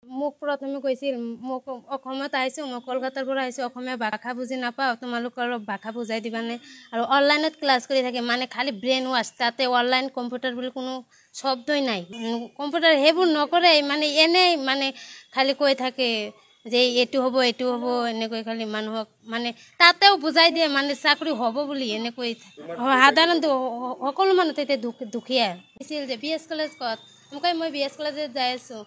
মোক প্ৰথমে কৈছিল মোক অসমত আহিছোঁ, মই কলকাতাৰ পৰা আহিছোঁ, অসমীয়া ভাষা বুজি নাপাওঁ, তোমালোকে অলপ ভাষা বুজাই দিবানে? আৰু অনলাইনত ক্লাছ কৰি থাকে, মানে খালি ব্ৰেইন ৱাছ, তাতে অনলাইন কম্পিউটাৰ বুলি কোনো শব্দই নাই। কম্পিউটাৰ সেইবোৰ নকৰে, মানে এনেই মানে খালি কৈ থাকে যে এইটো হ'ব এনেকৈ খালি মানুহক মানে তাতেও বুজাই দিয়ে মানে চাকৰি হ'ব বুলি এনেকৈ। সাধাৰণ সকলো মানুহ তেতিয়া দুখীয়া আছিল যে BS কলেজ ক'ত, মোক কয় মই BS কলেজত যাই আছোঁ,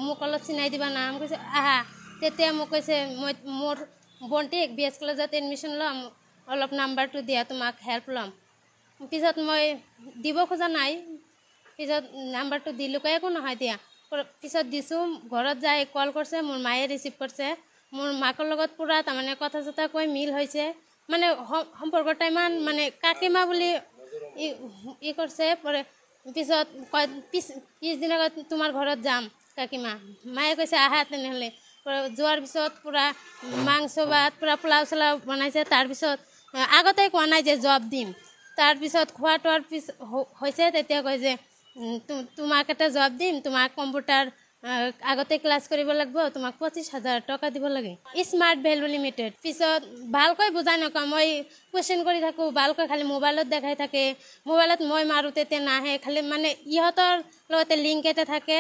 মোক অলপ চিনাই দিবা না? মই কৈছোঁ আহা। তেতিয়া মোক কৈছে মই মোৰ ভণ্টিক BS কলেজত এডমিশ্যন ল'ম, অলপ নাম্বাৰটো দিয়া, তোমাক হেল্প ল'ম। পিছত মই দিব খোজা নাই, পিছত নাম্বাৰটো দিলোঁ, একো নহয় দিয়া। পিছত দিছোঁ, ঘৰত যাই কল কৰিছে, মোৰ মায়ে ৰিচিভ কৰিছে। মোৰ মাকৰ লগত পূৰা তাৰমানে কথা চথা কৈ মিল হৈছে, মানে সম্পৰ্কটা ইমান মানে কাকিমা বুলি ই কৰিছে। পিছত কয় পিছদিনা তোমাৰ ঘৰত যাম কাকিমা। মায়ে কৈছে আহা তেনেহ'লে। যোৱাৰ পিছত পূৰা মাংস ভাত পূৰা পোলাও চোলাও বনাইছে। তাৰপিছত আগতে কোৱা নাই যে জব দিম, তাৰপিছত খোৱা তোৱাৰ হৈছে। তেতিয়া কয় যে তোমাক এটা জব দিম, তোমাক কম্পিউটাৰ আগতে ক্লাছ কৰিব লাগিব, তোমাক 25,000 টকা দিব লাগে, স্মাৰ্ট ভেলু লিমিটেড। পিছত ভালকৈ বুজাই নকওঁ, মই কুৱেশ্যন কৰি থাকোঁ, ভালকৈ খালি মোবাইলত দেখাই থাকে। মোবাইলত মই মাৰোঁ তেতিয়া নাহে, খালি মানে ইহঁতৰ লগতে লিংক এটা থাকে,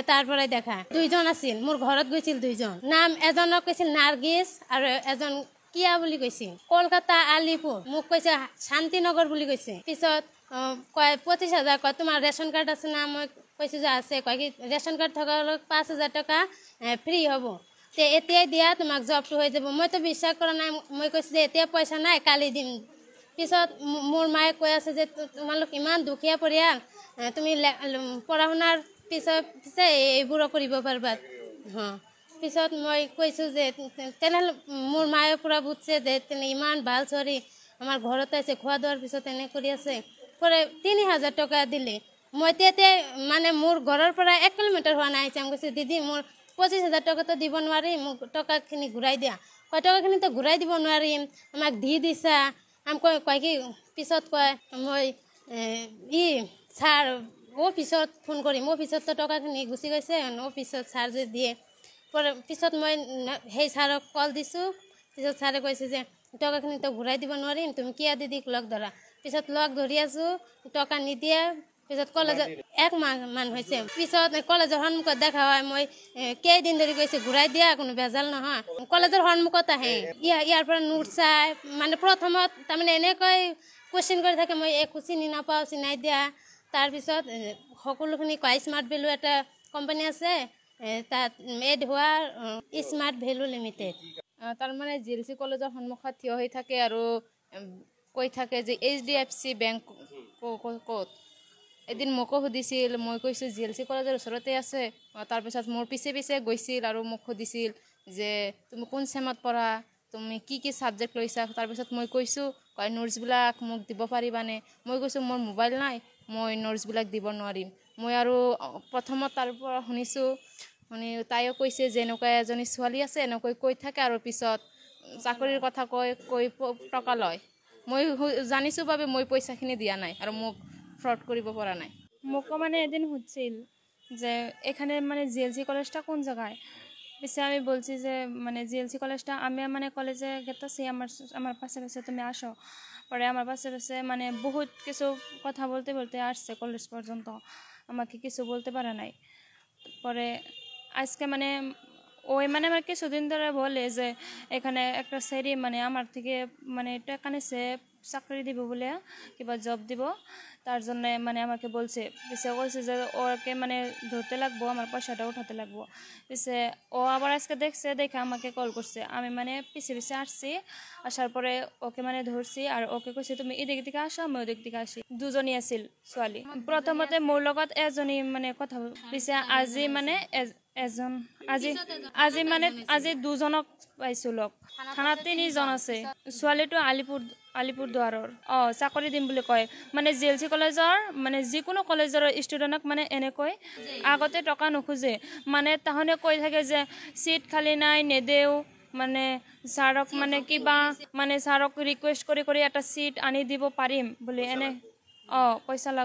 তাৰ পৰাই দেখা। 2জন আছিল, মোৰ ঘৰত গৈছিল 2জন। নাম এজনক কৈছিল নাৰ্গিছ আৰু এজন কিয়া বুলি কৈছিল, কলকাতা আলিপুৰ। মোক কৈছে শান্তিনগৰ বুলি কৈছে। পিছত কয় 25,000, কয় তোমাৰ ৰেচন কাৰ্ড আছে না? মই কৈছোঁ যে আছে। কয় কি ৰেচন কাৰ্ড থকা 5,000 টকা ফ্ৰী হ'ব, তে এতিয়াই দিয়া, তোমাক জবটো হৈ যাব। মইতো বিশ্বাস কৰা নাই, মই কৈছোঁ যে এতিয়া পইচা নাই, কালি দিম। পিছত মোৰ মায়ে কৈ আছে যে তোমালোক ইমান দুখীয়া পৰিয়াল, তুমি পঢ়া শুনাৰ পিছে এইবোৰো কৰিব পাৰিবা। পিছত মই কৈছোঁ যে তেনেহ'লে মোৰ মায়ে পূৰা বুজছে যে তেনে ইমান ভাল ছোৱালী আমাৰ ঘৰত আছে, খোৱা দোৱাৰ পিছত এনে কৰি আছে। 3,000 টকা দিলে। মই তেতিয়া মানে মোৰ ঘৰৰ পৰা 1 কিলোমিটাৰ হোৱা নাই। মই কৈছোঁ দিদি মোৰ 25,000 টকাটো দিব নোৱাৰিম, মোক টকাখিনি ঘূৰাই দিয়া। কয় টকাখিনিতো ঘূৰাই দিব নোৱাৰিম, আমাক দিছা। কয় কি পিছত কয় মই ছাৰ পিছত ফোন কৰিম, পিছততো টকাখিনি গুচি গৈছে, পিছত ছাৰ যে দিয়ে। পিছত মই সেই ছাৰক কল দিছোঁ। পিছত ছাৰে কৈছে যে টকাখিনিতো ঘূৰাই দিব নোৱাৰিম, তুমি কিয়া দিদিক লগ ধৰা। পিছত লগ ধৰি আছোঁ, টকা নিদিয়ে। পিছত কলেজত 1 মাহ মান হৈছে। পিছত কলেজৰ সন্মুখত দেখা হয়, মই কেইদিন ধৰি কৈছোঁ ঘূৰাই দিয়া, কোনো ভেজাল নহয়। কলেজৰ সন্মুখত আহে, ইয়াৰ পৰা নোট চাই, মানে প্ৰথমত তাৰমানে এনেকৈ কুৱেশ্যন কৰি থাকে, মই একো চিনি নাপাওঁ, চিনাই দিয়া। তাৰপিছত সকলোখিনি কয় স্মাৰ্ট ভেলু এটা কোম্পানী আছে, তাত এড হোৱা স্মাৰ্ট ভেলু লিমিটেড। তাৰমানে GLC কলেজৰ সন্মুখত থিয় হৈ থাকে আৰু কৈ থাকে যে HDFC বেংক ক'ত। এদিন মোকো সুধিছিল, মই কৈছোঁ GLC কলেজৰ ওচৰতে আছে। তাৰপিছত মোৰ পিছে গৈছিল আৰু মোক সুধিছিল যে তুমি কোন চেমত পঢ়া, তুমি কি ছাবজেক্ট লৈছা। তাৰপিছত মই কৈছোঁ কয় নোটছবিলাক মোক দিব পাৰিবানে? মই কৈছোঁ মোৰ মোবাইল নাই, মই নোটছবিলাক দিব নোৱাৰিম। মই আৰু প্ৰথমত তাৰ পৰা শুনিছোঁ, তাইও কৈছে যে এনেকুৱা এজনী ছোৱালী আছে, এনেকৈ কৈ থাকে আৰু পিছত চাকৰিৰ কথা কৈ টকা লয়। মই জানিছোঁ বাবে মই পইচাখিনি দিয়া নাই আৰু মোক ফ্ৰড কৰিব পৰা নাই। মোকো মানে এদিন সুধিছিল যে এখানে মানে GLC কলেজটা কোন জায়গায়। পিছে আমি বলছি যে মানে GLC কলেজটা আমি মানে কলেজে গেতেছি, আমার পাশে তুমি আসো। পরে আমার পাশে মানে বহুত কিছু কথা বলতে আসছে কলেজ পর্যন্ত, আমাকে কিছু বলতে পারে নাই। পরে আজকে মানে ওই মানে আমার কিছুদিন ধরে বলে যে এখানে একটা সেরি মানে আমার থেকে মানে টাকা নিছে, চাকরি দিব বলে, কিংবা জব দিব, তার জন্য মানে আমাকে বলছে। পিছে বলছে যে ওকে মানে ধরতে লাগবো, আমার পয়সাটা উঠাতে লাগবো। পিছে ও আবার আজকে দেখে আমাকে কল করছে। আমি মানে পিছে আসছি, আসার পরে ওকে মানে ধরছি আর ওকে কইছে তুমি এদিক দিকে আসো, আমি ওদিক দিকে আসি। দুজনই আছিল ছোৱালী। প্ৰথমতে মোৰ লগত এজনী মানে কথা, পিছে আজি মানে আজি দুজনক পাইছো লগ। থানাত 3জন আছে। ছোৱালীটো আলিপুৰদুৱাৰৰ চাকৰি দিম বুলি কয়। মানে GLC কলেজৰ মানে যিকোনো কলেজৰ ষ্টুডেণ্টক মানে এনেকৈ আগতে টকা নোখোজে, মানে তাহনে কৈ থাকে যে চিট খালী নাই, নেদেও, মানে ছাৰক মানে কিবা মানে ছাৰক ৰিকুৱেষ্ট কৰি এটা চিট আনি দিব পাৰিম বুলি এনে পইচা লাগ